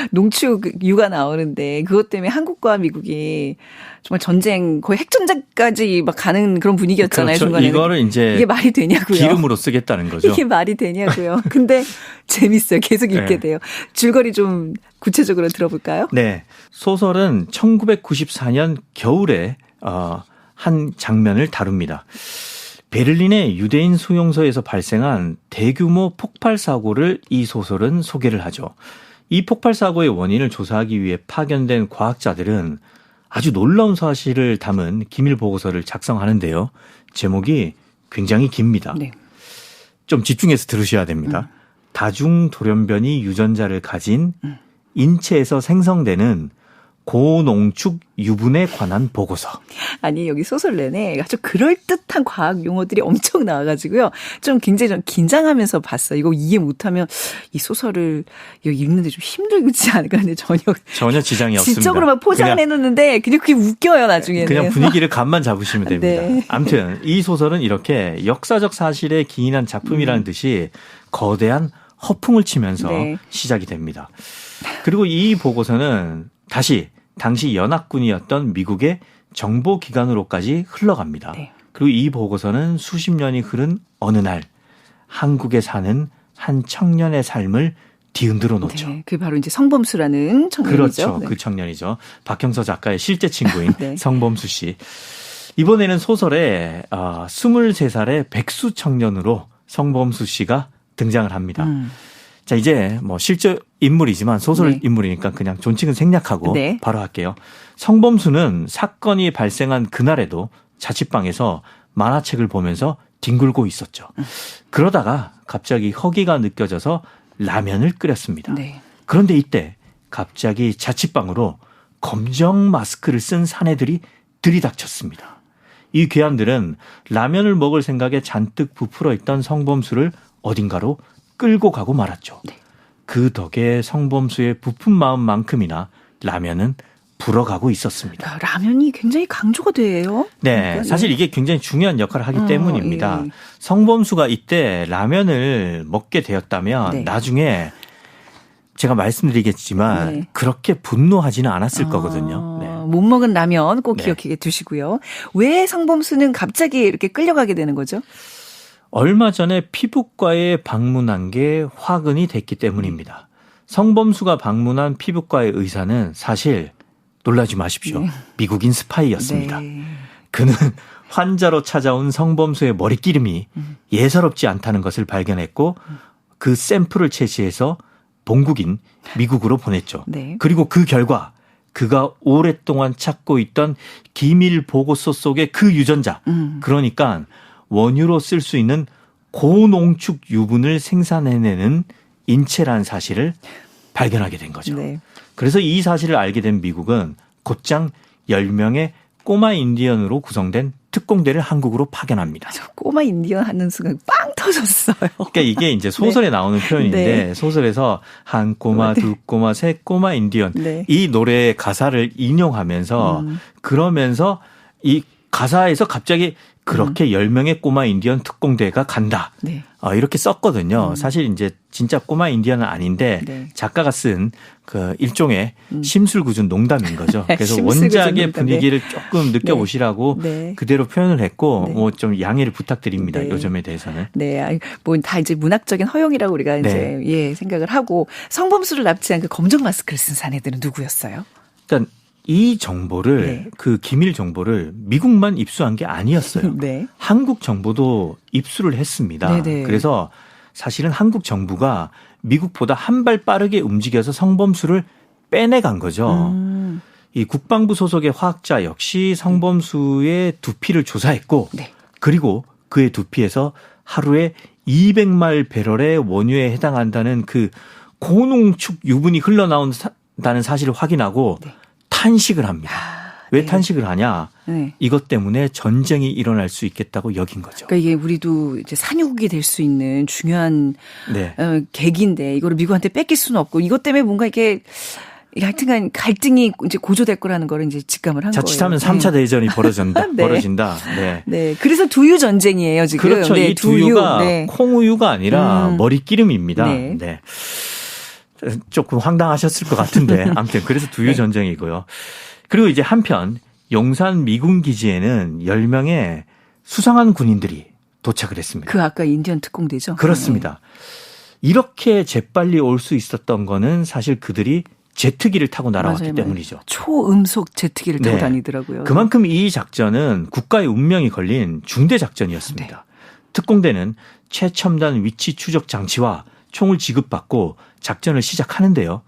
농축유가 나오는데 그것 때문에 한국과 미국이 정말 전쟁 거의 핵전쟁까지 막 가는 그런 분위기였잖아요. 그렇죠. 중간에. 이거를 이제 이게 말이 되냐고요. 기름으로 쓰겠다는 거죠. 이게 말이 되냐고요. 근데 재밌어요. 계속 읽게 돼요. 줄거리 좀 구체적으로 들어볼까요? 네. 소설은 1994년 겨울에 한 장면을 다룹니다. 베를린의 유대인 수용소에서 발생한 대규모 폭발 사고를 이 소설은 소개를 하죠. 이 폭발 사고의 원인을 조사하기 위해 파견된 과학자들은 아주 놀라운 사실을 담은 기밀 보고서를 작성하는데요. 제목이 굉장히 깁니다. 네. 좀 집중해서 들으셔야 됩니다. 다중 돌연변이 유전자를 가진 인체에서 생성되는 고농축 유분에 관한 보고서. 아니 여기 소설 내내 아주 그럴듯한 과학 용어들이 엄청 나와가지고요. 좀 굉장히 좀 긴장하면서 봤어요. 이거 이해 못하면 이 소설을 읽는데 좀 힘들지 않을까. 근데 전혀 지장이 없습니다. 지적으로 막 포장을 해놓는데 그냥 그게 웃겨요 나중에는. 그냥 분위기를 감만 잡으시면 됩니다. 네. 아무튼 이 소설은 이렇게 역사적 사실에 기인한 작품이라는 듯이 거대한 허풍을 치면서 네. 시작이 됩니다. 그리고 이 보고서는 다시 당시 연합군이었던 미국의 정보기관으로까지 흘러갑니다. 네. 그리고 이 보고서는 수십 년이 흐른 어느 날 한국에 사는 한 청년의 삶을 뒤흔들어 놓죠. 네, 그게 바로 이제 성범수라는 청년이죠. 그렇죠. 네. 그 청년이죠. 박형서 작가의 실제 친구인 네. 성범수 씨. 이번에는 소설에 23살의 백수 청년으로 성범수 씨가 등장을 합니다. 자, 이제 뭐 실제 인물이지만 소설 네. 인물이니까 그냥 존칭은 생략하고 네. 바로 할게요. 성범수는 사건이 발생한 그날에도 자취방에서 만화책을 보면서 뒹굴고 있었죠. 그러다가 갑자기 허기가 느껴져서 라면을 끓였습니다. 네. 그런데 이때 갑자기 자취방으로 검정 마스크를 쓴 사내들이 들이닥쳤습니다. 이 괴한들은 라면을 먹을 생각에 잔뜩 부풀어 있던 성범수를 어딘가로 끌고 가고 말았죠. 네. 그 덕에 성범수의 부푼 마음만큼이나 라면은 불어가고 있었습니다. 라면이 굉장히 강조가 돼요. 네, 그러니까, 사실 이게 굉장히 중요한 역할을 하기 때문입니다. 예. 성범수가 이때 라면을 먹게 되었다면 네. 나중에 제가 말씀드리겠지만 네. 그렇게 분노하지는 않았을 거거든요. 네. 못 먹은 라면 꼭 네. 기억해 두시고요. 왜 성범수는 갑자기 이렇게 끌려가게 되는 거죠? 얼마 전에 피부과에 방문한 게 화근이 됐기 때문입니다. 성범수가 방문한 피부과의 의사는 사실 놀라지 마십시오. 네. 미국인 스파이였습니다. 네. 그는 환자로 찾아온 성범수의 머리기름이 예사롭지 않다는 것을 발견했고 그 샘플을 채취해서 본국인 미국으로 보냈죠. 네. 그리고 그 결과 그가 오랫동안 찾고 있던 기밀 보고서 속의 그 유전자, 그러니까 원유로 쓸 수 있는 고농축 유분을 생산해내는 인체라는 사실을 발견하게 된 거죠. 네. 그래서 이 사실을 알게 된 미국은 곧장 10명의 꼬마 인디언으로 구성된 특공대를 한국으로 파견합니다. 저 꼬마 인디언 하는 순간 빵 터졌어요. 그러니까 이게 이제 소설에 나오는 표현인데 네. 소설에서 한 꼬마, 두 꼬마, 세 꼬마 인디언 네. 이 노래의 가사를 인용하면서 그러면서 이 가사에서 갑자기 그렇게 10명의 꼬마 인디언 특공대가 간다. 네. 이렇게 썼거든요. 사실 이제 진짜 꼬마 인디언은 아닌데 네. 작가가 쓴 그 일종의 심술궂은 농담인 거죠. 그래서 심술궂은 원작의 농담. 분위기를 조금 느껴보시라고 네. 그대로 표현을 했고 네. 뭐 좀 양해를 부탁드립니다. 네. 요 점에 대해서는. 네, 뭐 다 이제 문학적인 허용이라고 우리가 이제 예 생각을 하고 성범수를 납치한 그 검정 마스크를 쓴 사내들은 누구였어요? 그러니까 이 정보를 네. 그 기밀 정보를 미국만 입수한 게 아니었어요. 네. 한국 정부도 입수를 했습니다. 네네. 그래서 사실은 한국 정부가 미국보다 한 발 빠르게 움직여서 성범수를 빼내간 거죠. 이 국방부 소속의 화학자 역시 성범수의 두피를 조사했고 네. 그리고 그의 두피에서 하루에 200말 배럴의 원유에 해당한다는 그 고농축 유분이 흘러나온다는 사실을 확인하고 네. 탄식을 합니다. 왜 네. 탄식을 하냐? 네. 이것 때문에 전쟁이 일어날 수 있겠다고 여긴 거죠. 그러니까 이게 우리도 이제 산유국이 될 수 있는 중요한 네. 계기인데 이거를 미국한테 뺏길 수는 없고 이것 때문에 뭔가 이게 하여튼간 갈등이 이제 고조될 거라는 거를 이제 직감을 한 자칫하면 거예요. 3차 대전이 벌어진다. 네. 벌어진다. 네. 네. 그래서 두유 전쟁이에요, 지금. 그렇죠. 네, 이 두유가 네. 콩우유가 아니라 머리기름입니다. 네. 네. 조금 황당하셨을 것 같은데 아무튼 그래서 두유 네. 전쟁이고요. 그리고 이제 한편 용산 미군 기지에는 10명의 수상한 군인들이 도착을 했습니다. 그 아까 인디언 특공대죠? 그렇습니다. 이렇게 재빨리 올 수 있었던 거는 사실 그들이 제트기를 타고 날아왔기 맞아요. 때문이죠. 초음속 제트기를 타고 네. 다니더라고요. 그만큼 이 작전은 국가의 운명이 걸린 중대 작전이었습니다. 네. 특공대는 최첨단 위치 추적 장치와 총을 지급받고 작전을 시작하는데요.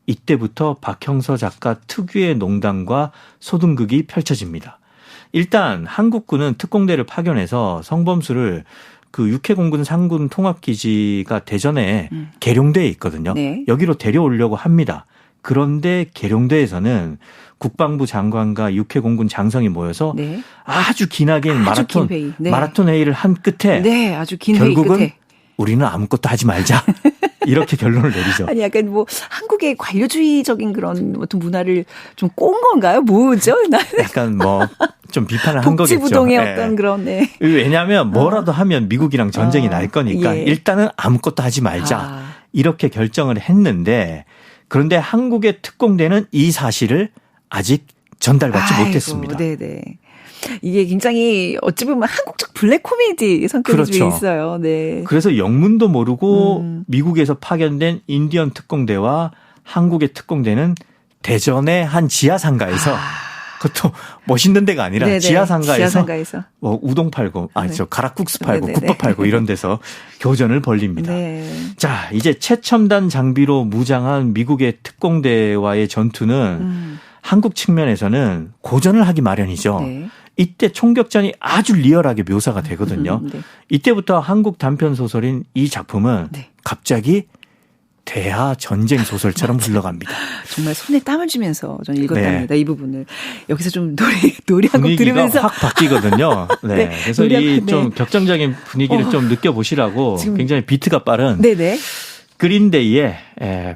이때부터 박형서 작가 특유의 농담과 소등극이 펼쳐집니다. 일단 한국군은 특공대를 파견해서 성범수를 그 육해공군 상군 통합기지가 대전에 계룡대에 있거든요. 네. 여기로 데려오려고 합니다. 그런데 계룡대에서는 국방부 장관과 육해공군 장성이 모여서 네. 아주 기나긴 아주 긴 회의. 네. 마라톤 회의를 한 끝에 네, 아주 긴 결국은 회의 끝에. 우리는 아무것도 하지 말자. 이렇게 결론을 내리죠. 아니 약간 뭐 한국의 관료주의적인 그런 어떤 문화를 좀 꼰 건가요? 뭐죠? 약간 뭐 좀 비판을 한 거겠죠. 복지부동의 네. 어떤 그런 네. 왜냐하면 뭐라도 하면 미국이랑 전쟁이 날 거니까 예. 일단은 아무것도 하지 말자. 아. 이렇게 결정을 했는데 그런데 한국의 특공대는 이 사실을 아직 전달받지 아이고, 못했습니다. 네네. 이게 굉장히 어찌 보면 한국적 블랙 코미디 성격이 그렇죠. 좀 있어요. 네. 그래서 영문도 모르고 미국에서 파견된 인디언 특공대와 한국의 특공대는 대전의 한 지하상가에서 그것도 멋있는 데가 아니라 네네. 지하상가에서 뭐 우동 팔고 저 가락국수 팔고 네네네. 국밥 팔고 이런 데서 교전을 벌립니다. 네. 자, 이제 최첨단 장비로 무장한 미국의 특공대와의 전투는 한국 측면에서는 고전을 하기 마련이죠. 네. 이때 총격전이 아주 리얼하게 묘사가 되거든요. 네. 이때부터 한국 단편 소설인 이 작품은 네. 갑자기 대하 전쟁 소설처럼 흘러갑니다. 정말 손에 땀을 쥐면서 저는 읽었답니다. 네. 이 부분을. 여기서 좀 노래 한 곡 분위기가 들으면서 확 바뀌거든요. 네. 네. 그래서 노래 이 한- 좀 네. 격정적인 분위기를 좀 느껴보시라고 지금- 굉장히 비트가 빠른 네네. 그린데이의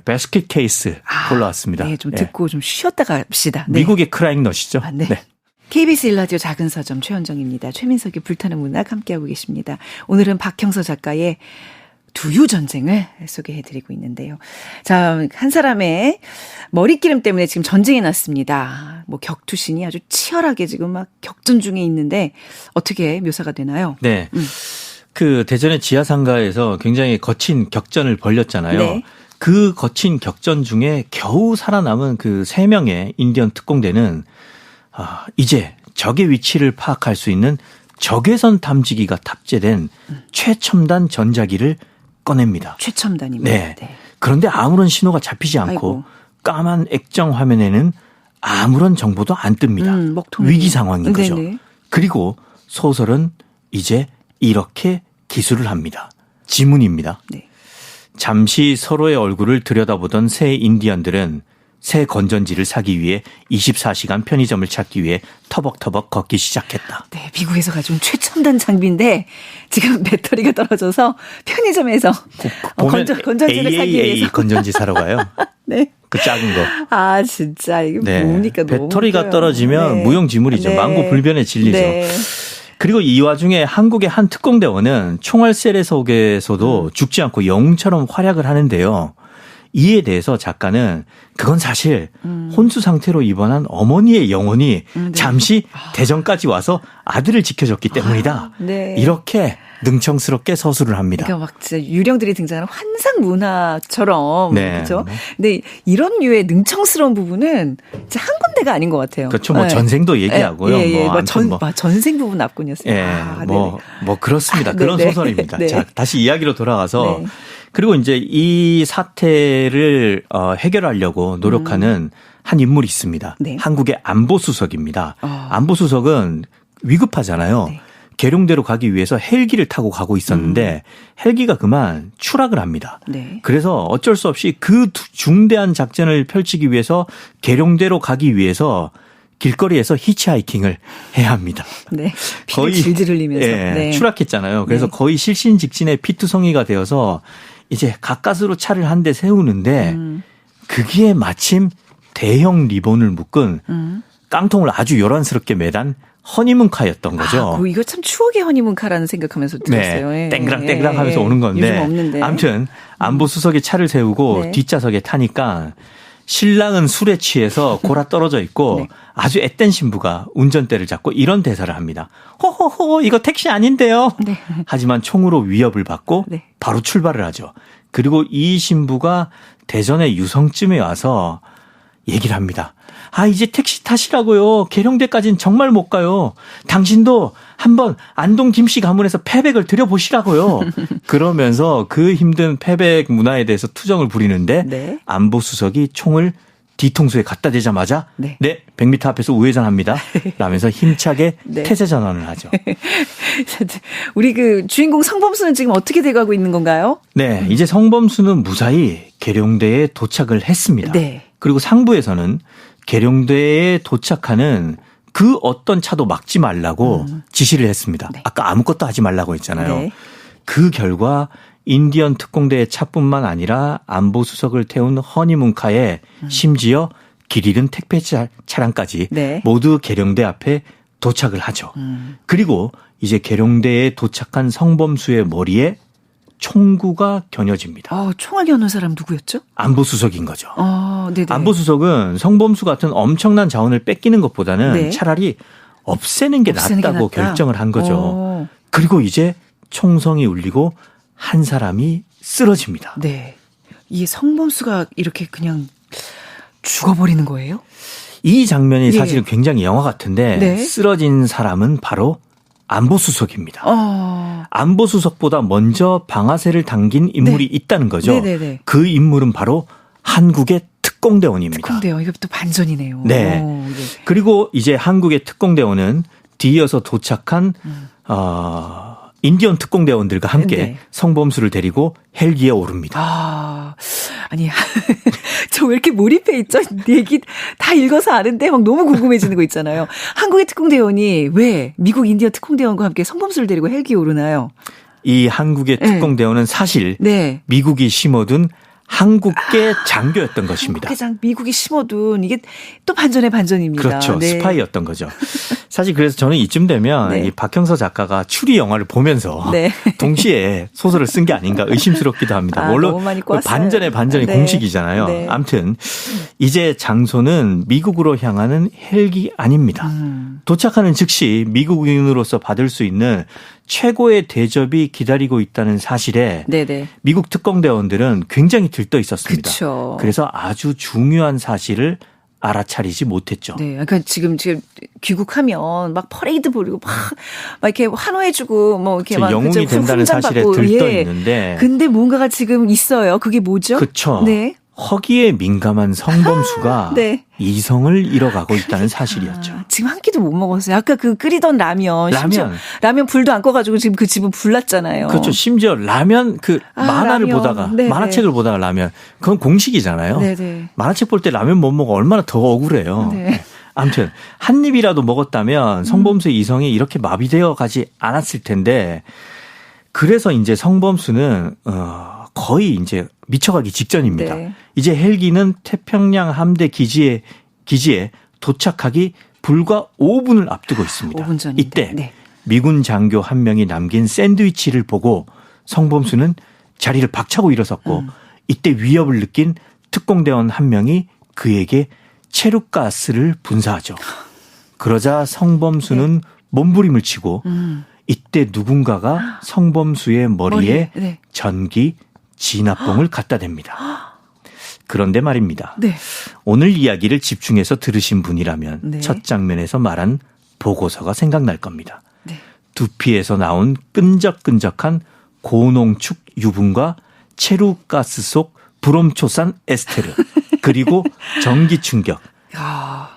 베스킷 케이스 골라왔습니다. 네, 좀 예. 듣고 좀 쉬었다 갑시다. 네. 미국의 크라잉넛이죠. 네. KBS 1라디오 작은 서점 최현정입니다. 최민석의 불타는 문학 함께하고 계십니다. 오늘은 박형서 작가의 두유 전쟁을 소개해드리고 있는데요. 자, 한 사람의 머리기름 때문에 지금 전쟁이 났습니다. 뭐 격투신이 아주 치열하게 지금 막 격전 중에 있는데 어떻게 묘사가 되나요? 네. 그 대전의 지하상가에서 굉장히 거친 격전을 벌였잖아요. 네. 그 거친 격전 중에 겨우 살아남은 그 3명의 인디언 특공대는 이제 적의 위치를 파악할 수 있는 적외선 탐지기가 탑재된 최첨단 전자기를 꺼냅니다. 최첨단입니다. 네. 그런데 아무런 신호가 잡히지 않고 아이고. 까만 액정 화면에는 아무런 정보도 안 뜹니다. 먹통이. 위기 상황인 거죠. 네네. 그리고 소설은 이제 이렇게 기술을 합니다. 지문입니다. 네. 잠시 서로의 얼굴을 들여다보던 새 인디언들은 새 건전지를 사기 위해 24시간 편의점을 찾기 위해 터벅터벅 걷기 시작했다. 네, 미국에서 가져온 최첨단 장비인데 지금 배터리가 떨어져서 편의점에서 보면 건전지를 사기 AAA 위해서. 건전지 사러 가요. 네. 그 작은 거. 아, 진짜 이게 네. 뭡니까? 너무 배터리가 웃겨요. 떨어지면 네. 무용지물이죠. 네. 망고불변의 진리죠. 네. 그리고 이 와중에 한국의 한 특공대원은 총알세례 속에서도 죽지 않고 영웅처럼 활약을 하는데요. 이에 대해서 작가는 그건 사실 혼수 상태로 입원한 어머니의 영혼이 네. 잠시 대전까지 와서 아들을 지켜줬기 때문이다. 네. 이렇게 능청스럽게 서술을 합니다. 그러니까 막 진짜 유령들이 등장하는 환상 문화처럼 네. 그렇죠. 근데 이런 류의 능청스러운 부분은 진짜 한 군데가 아닌 것 같아요. 그렇죠. 뭐 전생도 얘기하고요. 예, 뭐 아무튼 전생 부분 나뿐이었어요. 예, 뭐 그렇습니다. 그런 네네. 소설입니다. 네. 자, 다시 이야기로 돌아가서 네. 그리고 이제 이 사태를 해결하려고 노력하는 한 인물이 있습니다. 네. 한국의 안보수석입니다. 안보수석은 위급하잖아요. 네. 계룡대로 가기 위해서 헬기를 타고 가고 있었는데 헬기가 그만 추락을 합니다. 네. 그래서 어쩔 수 없이 그 중대한 작전을 펼치기 위해서 계룡대로 가기 위해서 길거리에서 히치하이킹을 해야 합니다. 네. 피를 질질 흘리면서. 예, 네. 추락했잖아요. 그래서 네. 거의 실신직진의 피투성이가 되어서 이제 가까스로 차를 한 대 세우는데 그게 마침 대형 리본을 묶은 깡통을 아주 요란스럽게 매단 허니문카였던 거죠. 이거 참 추억의 허니문카라는 생각하면서 들었어요. 네, 땡그랑 하면서 오는 건데. 요즘 없는데. 아무튼 안보수석이 차를 세우고 네. 뒷좌석에 타니까 신랑은 술에 취해서 골아 떨어져 있고 네. 아주 앳된 신부가 운전대를 잡고 이런 대사를 합니다. 호호호 이거 택시 아닌데요. 네. 하지만 총으로 위협을 받고 네. 바로 출발을 하죠. 그리고 이 신부가 대전의 유성쯤에 와서 얘기를 합니다. 이제 택시 타시라고요. 계룡대까지는 정말 못 가요. 당신도 한번 안동 김씨 가문에서 패백을 들여보시라고요. 그러면서 그 힘든 패백 문화에 대해서 투정을 부리는데 네. 안보수석이 총을 뒤통수에 갖다 대자마자 네. 100m 앞에서 우회전합니다. 라면서 힘차게 네. 태세 전환을 하죠. 우리 그 주인공 성범수는 지금 어떻게 돼가고 있는 건가요? 네, 이제 성범수는 무사히 계룡대에 도착을 했습니다. 네. 그리고 상부에서는 계룡대에 도착하는 그 어떤 차도 막지 말라고 지시를 했습니다. 네. 아까 아무것도 하지 말라고 했잖아요. 네. 그 결과 인디언 특공대의 차뿐만 아니라 안보수석을 태운 허니문카에 심지어 길 잃은 택배 차량까지 네. 모두 계룡대 앞에 도착을 하죠. 그리고 이제 계룡대에 도착한 성범수의 머리에 총구가 겨녀집니다. 총알 겨눈 사람 누구였죠? 안보수석인 거죠. 네네. 안보수석은 성범수 같은 엄청난 자원을 뺏기는 것보다는 네. 차라리 없애는 게 낫다고 결정을 한 거죠. 그리고 이제 총성이 울리고 한 사람이 쓰러집니다. 네. 이 성범수가 이렇게 그냥 죽어버리는 거예요? 이 장면이 예. 사실은 굉장히 영화 같은데 네. 쓰러진 사람은 바로 안보수석입니다. 안보수석보다 먼저 방아쇠를 당긴 인물이 네. 있다는 거죠. 네네네. 그 인물은 바로 한국의 특공대원입니다. 특공대원. 이거 또 반전이네요. 네. 네. 그리고 이제 한국의 특공대원은 뒤이어서 도착한 인디언 특공대원들과 함께 네. 성범수를 데리고 헬기에 오릅니다. 아니, 저 왜 이렇게 몰입해 있죠? 얘기 다 읽어서 아는데 막 너무 궁금해지는 거 있잖아요. 한국의 특공대원이 왜 미국 인디언 특공대원과 함께 성범수를 데리고 헬기에 오르나요? 이 한국의 네. 특공대원은 사실 네. 미국이 심어둔 한국계 장교였던 것입니다. 미국이 심어둔 이게 또 반전의 반전입니다. 그렇죠. 네. 스파이였던 거죠. 사실 그래서 저는 이쯤 되면 네. 이 박형서 작가가 추리 영화를 보면서 네. 동시에 소설을 쓴 게 아닌가 의심스럽기도 합니다. 물론 너무 많이 꼬았어요. 반전의 반전이 네. 공식이잖아요. 네. 아무튼 이제 장소는 미국으로 향하는 헬기 아닙니다. 도착하는 즉시 미국인으로서 받을 수 있는 최고의 대접이 기다리고 있다는 사실에 네네. 미국 특공대원들은 굉장히 들떠 있었습니다. 그쵸. 그래서 아주 중요한 사실을 알아차리지 못했죠. 네, 그러니까 지금 귀국하면 막 퍼레이드 벌이고 막 이렇게 환호해주고 뭐 이렇게 막 영웅이 된다는 사실에 받고, 들떠 있는데, 근데 뭔가가 지금 있어요. 그게 뭐죠? 그렇죠. 네. 허기에 민감한 성범수가 네. 이성을 잃어가고 있다는 사실이었죠. 지금 한 끼도 못 먹었어요. 아까 그 끓이던 라면. 라면 불도 안 꺼가지고 지금 그 집은 불났잖아요. 그렇죠. 심지어 라면 만화를 라면. 보다가 네네. 만화책을 보다가 라면 그건 공식이잖아요. 네네. 만화책 볼 때 라면 못 먹어 얼마나 더 억울해요. 네. 아무튼 한 입이라도 먹었다면 성범수의 이성이 이렇게 마비되어 가지 않았을 텐데 그래서 이제 성범수는 거의 이제 미쳐가기 직전입니다. 네. 이제 헬기는 태평양 함대 기지에 도착하기 불과 5분을 앞두고 있습니다. 5분 전인데. 이때 네. 미군 장교 한 명이 남긴 샌드위치를 보고 성범수는 자리를 박차고 일어섰고 이때 위협을 느낀 특공대원 한 명이 그에게 체류가스를 분사하죠. 그러자 성범수는 몸부림을 치고 이때 누군가가 성범수의 머리에 네. 전기 진압봉을 갖다 댑니다. 그런데 말입니다. 네. 오늘 이야기를 집중해서 들으신 분이라면 네. 첫 장면에서 말한 보고서가 생각날 겁니다. 네. 두피에서 나온 끈적끈적한 고농축 유분과 체류가스 속 브롬초산 에스테르 그리고 전기 충격.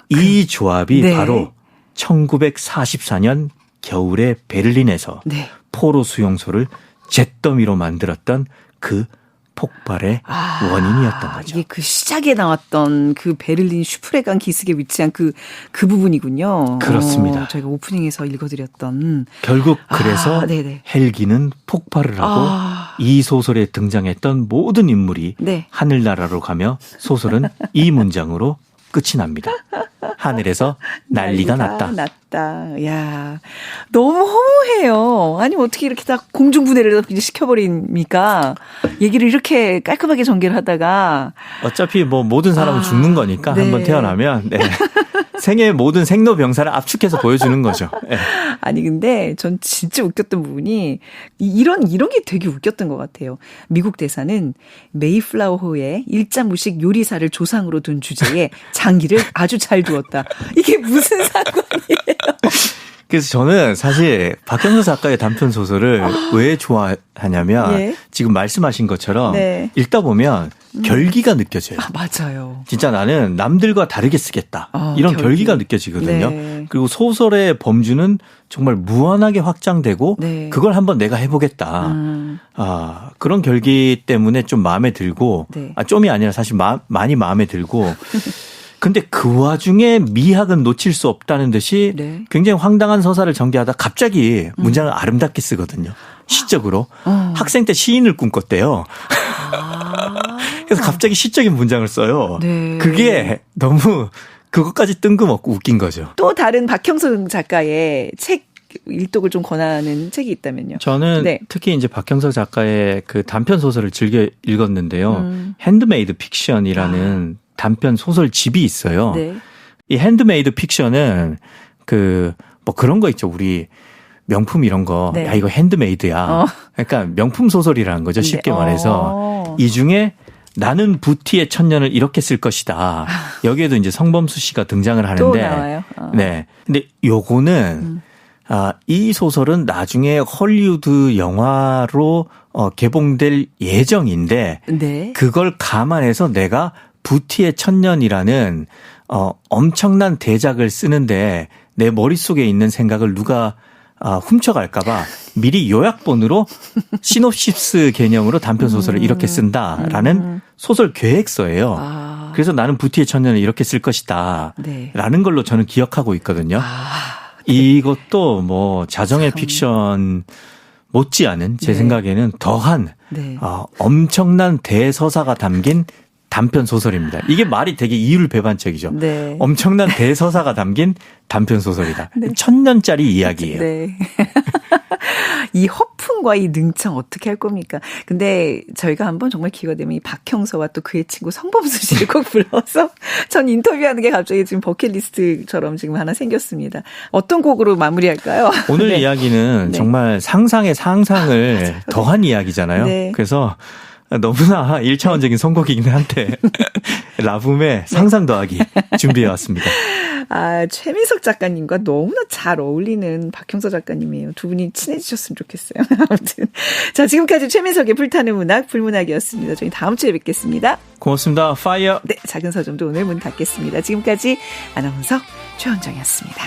이 조합이 네. 바로 1944년 겨울에 베를린에서 네. 포로 수용소를 잿더미로 만들었던 그 폭발의 원인이었던 거죠. 이게 그 시작에 나왔던 그 베를린 슈프레강 기슭에 위치한 그 부분이군요. 그렇습니다. 저희가 오프닝에서 읽어드렸던. 결국 그래서 네네. 헬기는 폭발을 하고 이 소설에 등장했던 모든 인물이 네. 하늘나라로 가며 소설은 이 문장으로 끝이 납니다. 하늘에서 난리가 났다. 야, 너무 허무해요. 아니 어떻게 이렇게 다 공중분해를 시켜버립니까? 얘기를 이렇게 깔끔하게 전개를 하다가 어차피 뭐 모든 사람은 죽는 거니까 네. 한번 태어나면 네. 생애의 모든 생로병사를 압축해서 보여주는 거죠. 네. 아니 근데 전 진짜 웃겼던 부분이 이런 게 되게 웃겼던 것 같아요. 미국 대사는 메이플라워호에 일자무식 요리사를 조상으로 둔 주제에 장기를 아주 잘 두었다. 이게 무슨 상관이에요? 그래서 저는 사실 박경서 작가의 단편 소설을 왜 좋아하냐면 예. 지금 말씀하신 것처럼 네. 읽다 보면 결기가 느껴져요. 맞아요. 진짜 나는 남들과 다르게 쓰겠다. 이런 결기가 느껴지거든요. 네. 그리고 소설의 범주는 정말 무한하게 확장되고 네. 그걸 한번 내가 해보겠다. 그런 결기 때문에 좀 마음에 들고 네. 좀이 아니라 사실 많이 마음에 들고 근데 그 와중에 미학은 놓칠 수 없다는 듯이 네. 굉장히 황당한 서사를 전개하다 갑자기 문장을 아름답게 쓰거든요. 시적으로. 학생 때 시인을 꿈꿨대요. 그래서 갑자기 시적인 문장을 써요. 네. 그게 너무 그것까지 뜬금없고 웃긴 거죠. 또 다른 박형서 작가의 책 일독을 좀 권하는 책이 있다면요. 저는 네. 특히 이제 박형서 작가의 그 단편 소설을 즐겨 읽었는데요. 핸드메이드 픽션이라는 단편 소설집이 있어요. 네. 이 핸드메이드 픽션은 뭐 그런 거 있죠. 우리 명품 이런 거. 네. 야, 이거 핸드메이드야. 그러니까 명품 소설이라는 거죠. 쉽게 네. 말해서. 이 중에 나는 부티의 천년을 이렇게 쓸 것이다. 여기에도 이제 성범수 씨가 등장을 하는데. 또 나와요. 네. 근데 요거는 이 소설은 나중에 헐리우드 영화로 개봉될 예정인데 네. 그걸 감안해서 내가 부티의 천년이라는 엄청난 대작을 쓰는데 내 머릿속에 있는 생각을 누가 훔쳐갈까봐 미리 요약본으로 시놉시스 개념으로 단편 소설을 이렇게 쓴다라는 소설 계획서예요. 그래서 나는 부티의 천년을 이렇게 쓸 것이다. 네. 라는 걸로 저는 기억하고 있거든요. 이것도 뭐 자정의 픽션 못지않은 제 네. 생각에는 더한 네. 엄청난 대서사가 담긴 단편 소설입니다. 이게 말이 되게 이율배반적이죠. 네. 엄청난 대서사가 담긴 단편 소설이다. 네. 1000년짜리 이야기예요. 네. 이 허풍과 이 능청 어떻게 할 겁니까? 근데 저희가 한번 정말 기회가 되면 이 박형서와 또 그의 친구 성범수 씨를 꼭 불러서 전 인터뷰하는 게 갑자기 지금 버킷리스트처럼 지금 하나 생겼습니다. 어떤 곡으로 마무리할까요? 오늘 네. 이야기는 네. 정말 상상의 상상을 더한 이야기잖아요. 네. 그래서 너무나 1차원적인 선곡이긴 한데 라붐의 상상 더하기 준비해왔습니다. 최민석 작가님과 너무나 잘 어울리는 박형서 작가님이에요. 두 분이 친해지셨으면 좋겠어요. 아무튼 자, 지금까지 최민석의 불타는 문학 불문학이었습니다. 저희 다음 주에 뵙겠습니다. 고맙습니다. 파이어. 네, 작은 서점도 오늘 문 닫겠습니다. 지금까지 아나운서 최원정이었습니다.